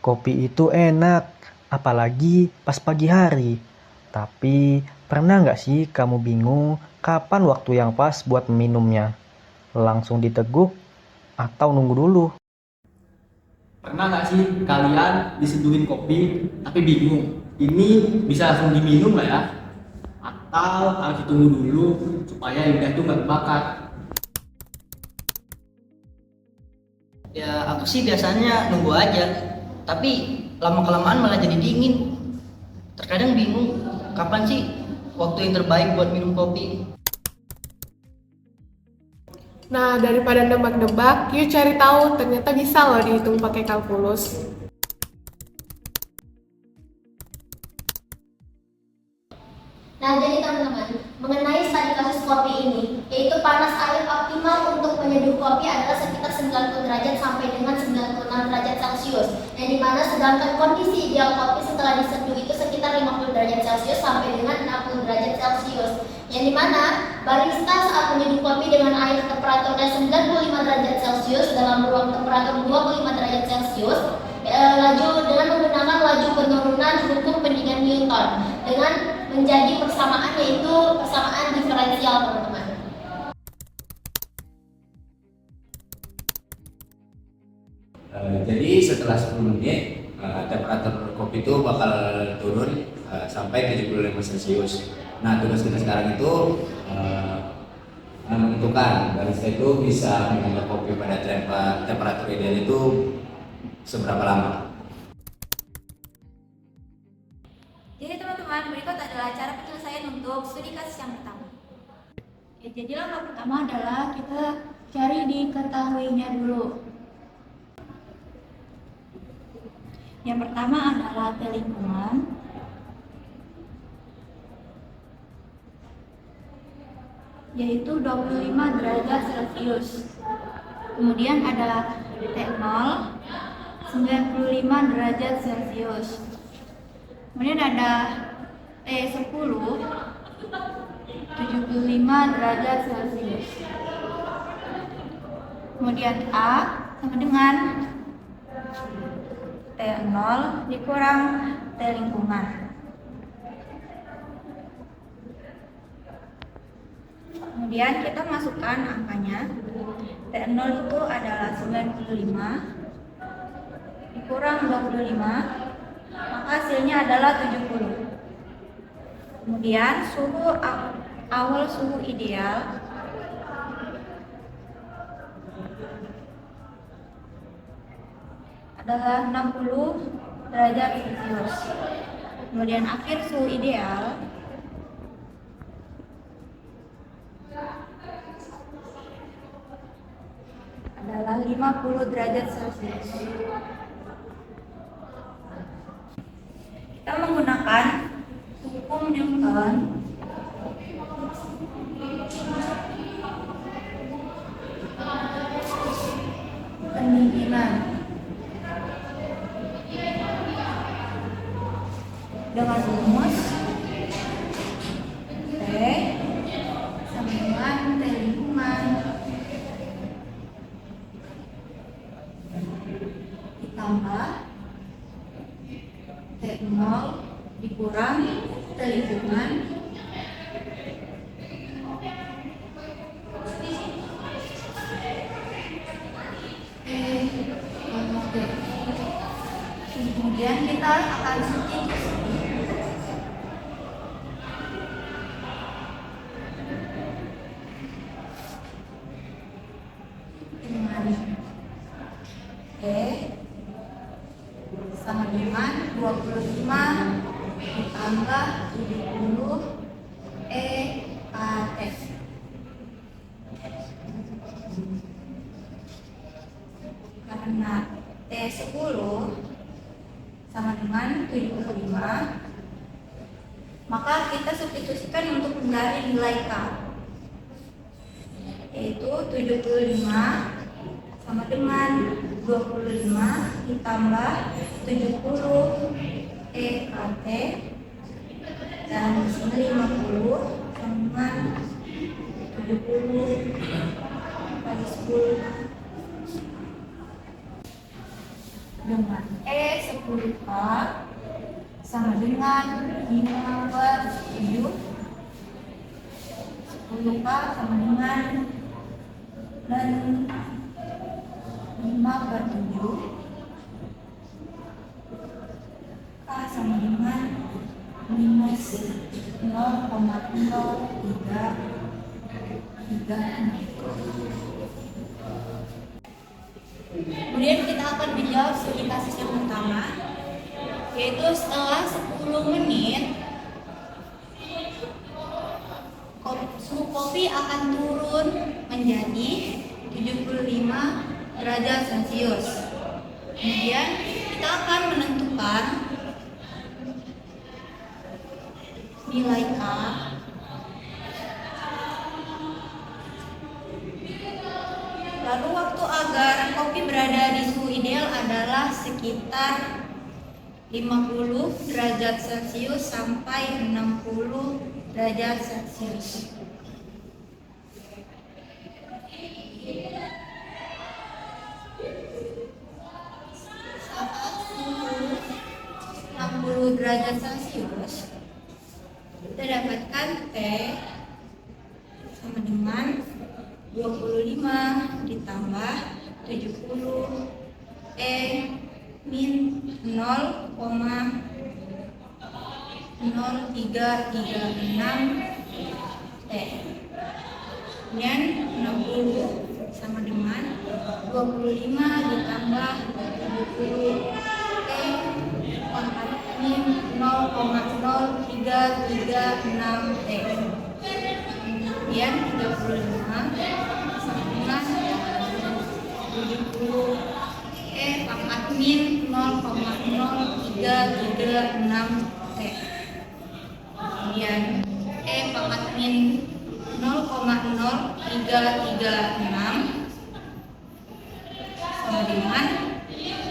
Kopi itu enak, apalagi pas pagi hari. Tapi pernah nggak sih kamu bingung kapan waktu yang pas buat minumnya? Langsung diteguk atau nunggu dulu? Pernah nggak sih kalian diseduhin kopi tapi bingung? Ini bisa langsung diminum nggak ya? Atau harus ditunggu dulu supaya lidah itu nggak terbakar? Ya aku sih biasanya nunggu aja, tapi lama-kelamaan malah jadi dingin. Terkadang bingung kapan sih waktu yang terbaik buat minum kopi. Nah, daripada nebak-nebak, yuk cari tahu. Ternyata bisa loh dihitung pakai kalkulus. Nah, jadi teman-teman, mengenai studi kasus kopi ini, yaitu panas air optimal untuk menyeduh kopi adalah sekitar 90 derajat sampai dengan 96 derajat Celcius. Yang dimana sedangkan kondisi ideal kopi setelah diseduh itu sekitar 50 derajat Celcius sampai dengan 60 derajat Celcius. Yang dimana barista saat menyeduh kopi dengan air temperaturnya 95 derajat Celcius dalam ruang temperatur 25 derajat Celcius, laju dengan menggunakan laju penurunan hukum pendinginan Newton dengan menjadi persamaan, yaitu persamaan diferensial, teman-teman. Jadi setelah 10 menit temperatur kopi itu bakal turun sampai 75 Celcius. Nah, tugas kita sekarang itu menentukan barista itu bisa mengambil kopi pada temperatur ideal itu seberapa lama. Jadi teman-teman, berikut adalah cara penyelesaian untuk studi kasus yang pertama. Jadi langkah pertama adalah kita cari diketahuinya dulu. Yang pertama adalah T lingkungan. Yaitu 25 derajat Celcius. Kemudian ada T0, 95 derajat Celcius. Kemudian ada T10, 75 derajat Celcius. Kemudian A sama dengan T0 dikurang T lingkungan. Kemudian kita masukkan angkanya. T0 itu adalah 95 dikurang 25, maka hasilnya adalah 70. Kemudian awal suhu ideal adalah 60 derajat Celcius. Kemudian akhir suhu ideal adalah 50 derajat Celcius. Kita menggunakan hukum Newton pendinginan dengan rumus T sama dengan T lingkungan ditambah T0 dikurang T lingkungan kemudian kita akan substitusi dengan E sama dengan 25 ditambah 70 EKF. Karena T10 sama dengan 75, maka kita substitusikan untuk mencari nilai K, yaitu 75 sama dengan 25 ditambah 70 EKT, dan di sini 50 sama dengan 70 kali 10. dengan E 10K sama dengan 5/7. 10K sama dengan 5/7. K sama dengan minus 0,0336. Kemudian kita akan menjawab studi kasus yang pertama, yaitu setelah 10 menit suhu kopi akan turun menjadi 75 derajat Celcius. Kemudian kita akan menentukan nilai K lalu waktu agar kopi berada di suhu ideal adalah sekitar 50 derajat Celcius sampai 60 derajat Celcius. Saat suhu 60 derajat Celcius, kita dapatkan T sama dengan 25 ditambah 70 E min 0,0336 T. Kemudian 60 sama dengan 25 ditambah 70 E pangkat min 0,0336 T. Kemudian 35 sama dengan 70 E pangkat min 0,0336 T. Kemudian E pangkat min 0,0336 sama dengan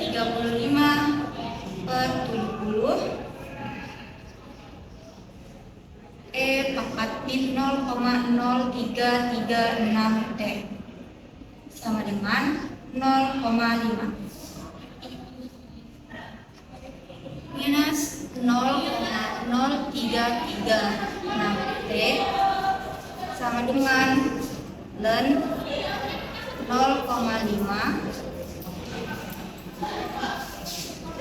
35/70 E pangkat min 0,0336 T sama dengan 0,5 minus 0,0336 T sama dengan ln 0,5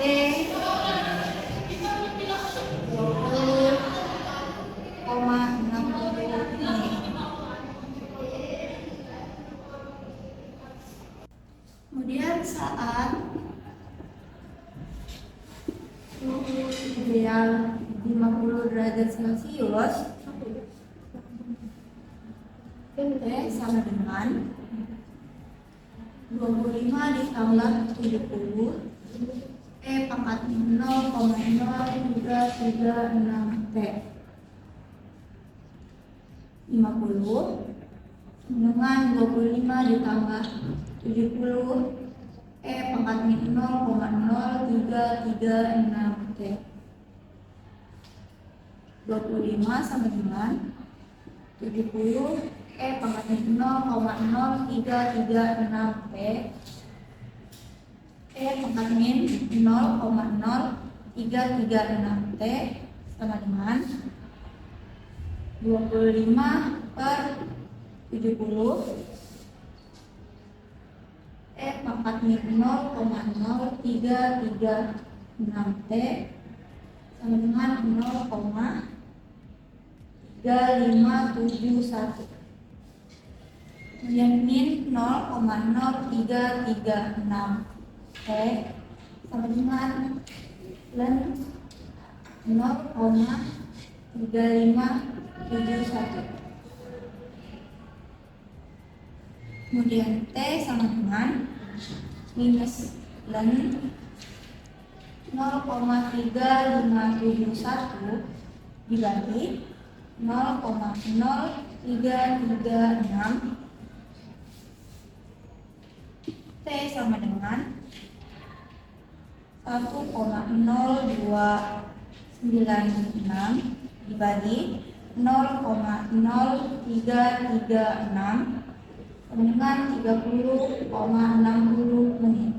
T 20,60 menit. Kemudian saat suhu ideal 50 derajat Celcius, T sama dengan 25 ditambah 70 E pangkat 0,0336 T 50 dengan 25 ditambah 70 E pangkat min 0,0336 T 25 sama dengan 70 E pangkat min 0,0336 T E pangkat min 0,0336 T sama dengan 25/70 E pangkat min 0,0336 T sama dengan 0,3571. Kemudian min 0,0336 T sama dengan ln 0,3571. Kemudian T sama dengan minus ln 0,3571 dibagi 0,0336 T sama dengan 1,0296 dibagi 0,0336 dengan 30,60 menit.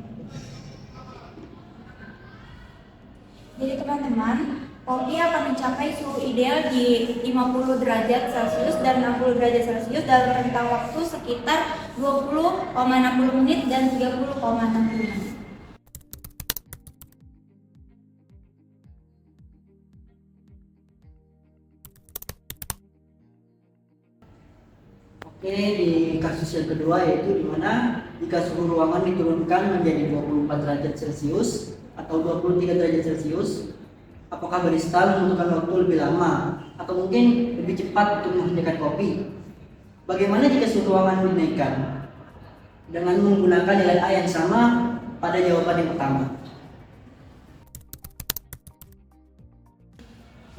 Jadi teman-teman, kopi akan mencapai suhu ideal di 50 derajat Celcius dan 60 derajat Celcius dalam rentang waktu sekitar 20,60 menit dan 30,60 menit. Oke, di kasus yang kedua yaitu di mana jika suhu ruangan diturunkan menjadi 24 derajat Celcius atau 23 derajat Celcius, apakah barista membutuhkan waktu lebih lama atau mungkin lebih cepat untuk menghasilkan kopi? Bagaimana jika suhu ruangan dinaikkan dengan menggunakan nilai A yang sama pada jawaban yang pertama?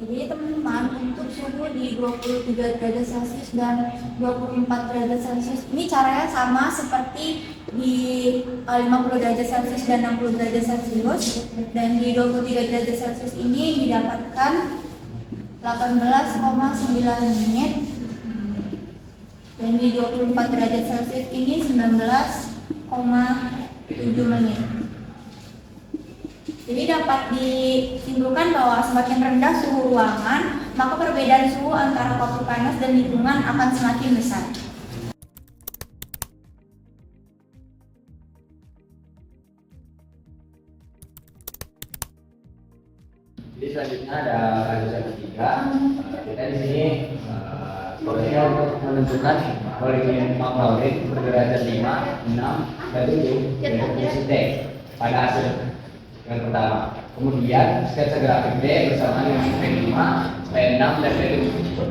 Jadi teman-teman, untuk suhu di 23 derajat Celcius dan 24 derajat Celcius ini caranya sama seperti di 50 derajat Celcius dan 60 derajat Celcius, dan di 23 derajat Celcius ini didapatkan 18,9 menit dan di 24 derajat Celcius ini 19,7 menit. Jadi dapat disimpulkan bahwa semakin rendah suhu ruangan, maka perbedaan suhu antara kopi panas dan lingkungan akan semakin besar. Jadi selanjutnya ada kasus yang ketiga. Kita di sini prosesnya untuk menentukan molekul maklaurin berderajat 5, 6, dan 7 dengan fungsi T pada hasil yang pertama. Kemudian sketsa grafik D bersama dengan P5, P6, dan P7.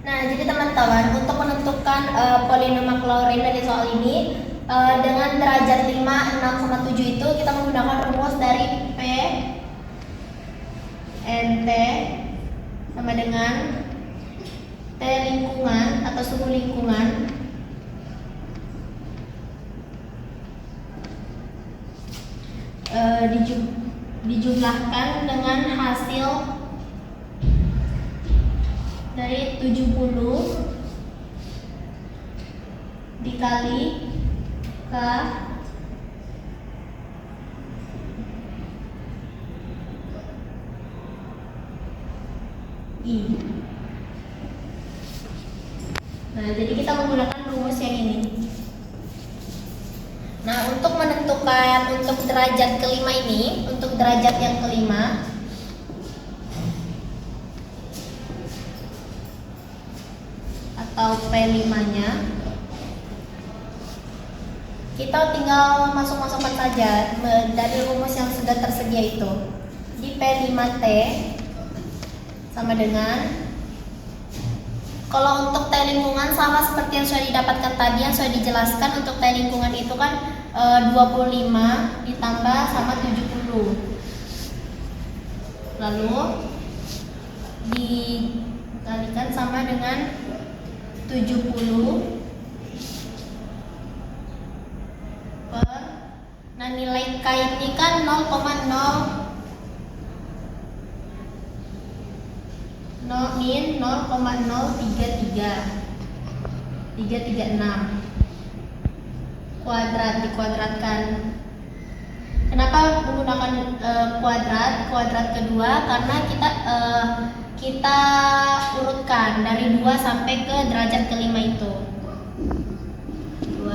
Nah, jadi teman-teman, untuk menentukan polinom maklaurin dari soal ini dengan derajat 5, 6, sama 7 itu kita menggunakan rumus dari P NT sama dengan T lingkungan atau suhu lingkungan dijumlahkan dengan hasil dari 70 dikali K I. Nah, jadi kita menggunakan rumus yang ini. Nah, untuk menentukan untuk derajat kelima ini, untuk derajat yang kelima, atau P5-nya, kita tinggal masuk-masukkan saja dari rumus yang sudah tersedia itu. Di P5T sama dengan, kalau untuk T lingkungan sama seperti yang sudah didapatkan tadi, yang sudah dijelaskan. Untuk T lingkungan itu kan 25 ditambah sama 70, lalu dikalikan sama dengan 70 per, nah nilai K ini kan 0,0336 kuadrat dikuadratkan. Kenapa menggunakan kuadrat kedua? Karena kita urutkan dari 2 sampai ke derajat kelima itu. 2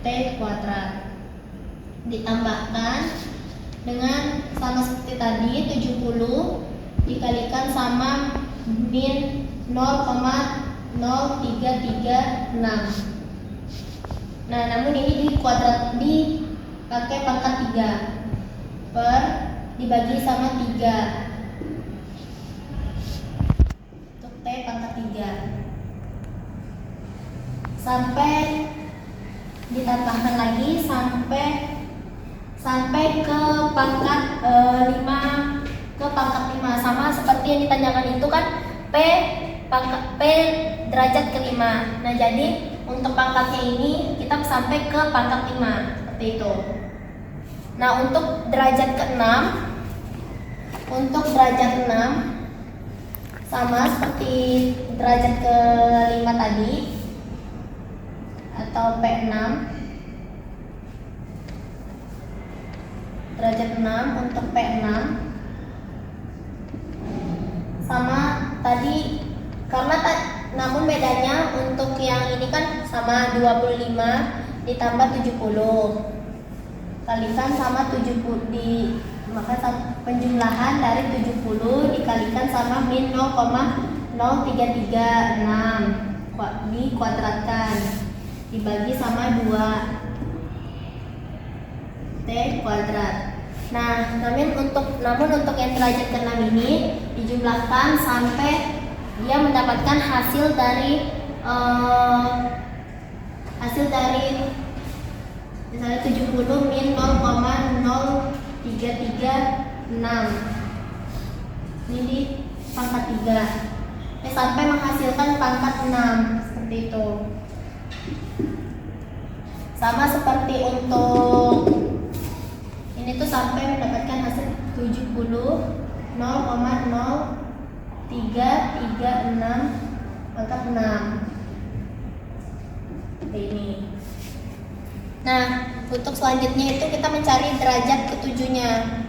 T kuadrat ditambahkan dengan sama seperti tadi 70 dikalikan sama min 0,0336. Nah, namun ini dipakai pangkat 3 per dibagi sama 3 untuk T pangkat 3 sampai ditambahkan lagi sampai ke pangkat 5 sama seperti yang ditanyakan itu kan P derajat kelima. Nah, jadi untuk pangkatnya ini kita sampai ke pangkat 5 seperti itu. Nah, untuk derajat ke-6 sama seperti derajat ke-5 tadi atau P6. derajat 6 untuk P6 sama tadi, karena namun bedanya untuk yang ini kan sama 25 ditambah 70 kalikan sama 70 maka penjumlahan dari 70 dikalikan sama min 0,0336 dikuadratkan dibagi sama 2 T kuadrat. Nah, namun untuk yang derajat ke-6 ini dijumlahkan sampai dia mendapatkan hasil dari misalnya 70 min 0,0336 ini di pangkat 3 sampai menghasilkan pangkat 6 seperti itu. Sama seperti untuk ini tuh sampai mendapatkan hasil 70 0,0336 pangkat 6 seperti ini. Nah, untuk selanjutnya itu kita mencari derajat ketujuhnya.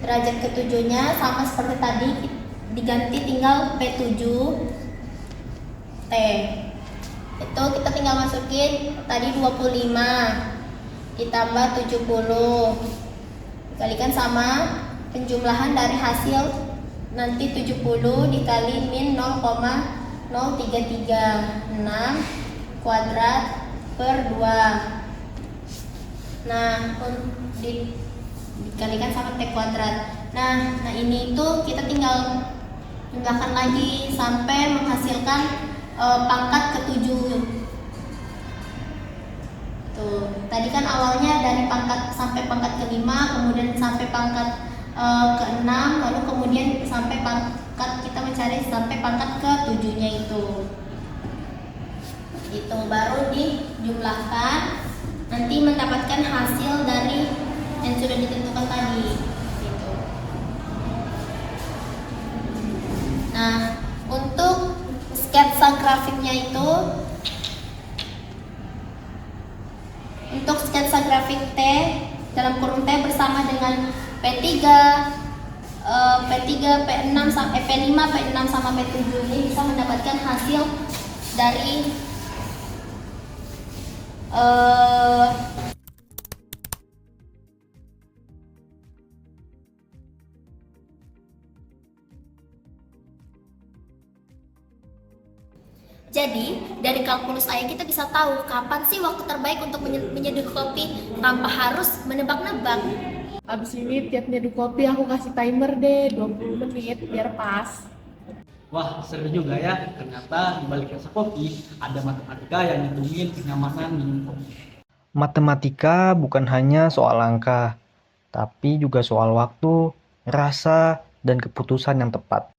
Derajat ketujuhnya sama seperti tadi, diganti tinggal P7 T. Itu kita tinggal masukin tadi 25 ditambah 70 dikalikan sama penjumlahan dari hasil nanti 70 dikali min 0,0336 kuadrat per 2. Nah, dikalikan sama T kuadrat. Nah ini tuh kita tinggal jumlahkan lagi sampai menghasilkan pangkat ke-7. Tuh, tadi kan awalnya dari pangkat sampai pangkat ke-5, kemudian sampai pangkat ke-6, lalu kemudian sampai pangkat kita mencari sampai pangkat ke-7-nya itu. Itu baru dijumlahkan, nanti mendapatkan hasil dari yang sudah ditentukan tadi. Gitu. Nah, untuk sketsa grafiknya itu, untuk sketsa grafik T dalam kurung T bersama dengan P3, P6, P5, P6 sama P7 ini bisa mendapatkan hasil dari Jadi, dari kalkulus ayah kita bisa tahu kapan sih waktu terbaik untuk menyeduh kopi tanpa harus menebak-nebak. Abis ini tiap nyeduh kopi aku kasih timer deh 20 menit biar pas. Wah, seru juga ya. Ternyata di balik rasa kopi ada matematika yang ngitungin kenyamanan minum kopi. Matematika bukan hanya soal angka, tapi juga soal waktu, rasa, dan keputusan yang tepat.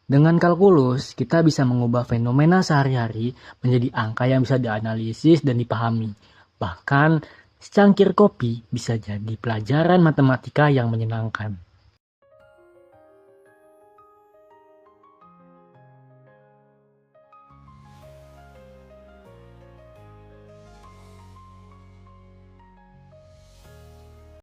Dengan kalkulus, kita bisa mengubah fenomena sehari-hari menjadi angka yang bisa dianalisis dan dipahami. Bahkan, secangkir kopi bisa jadi pelajaran matematika yang menyenangkan.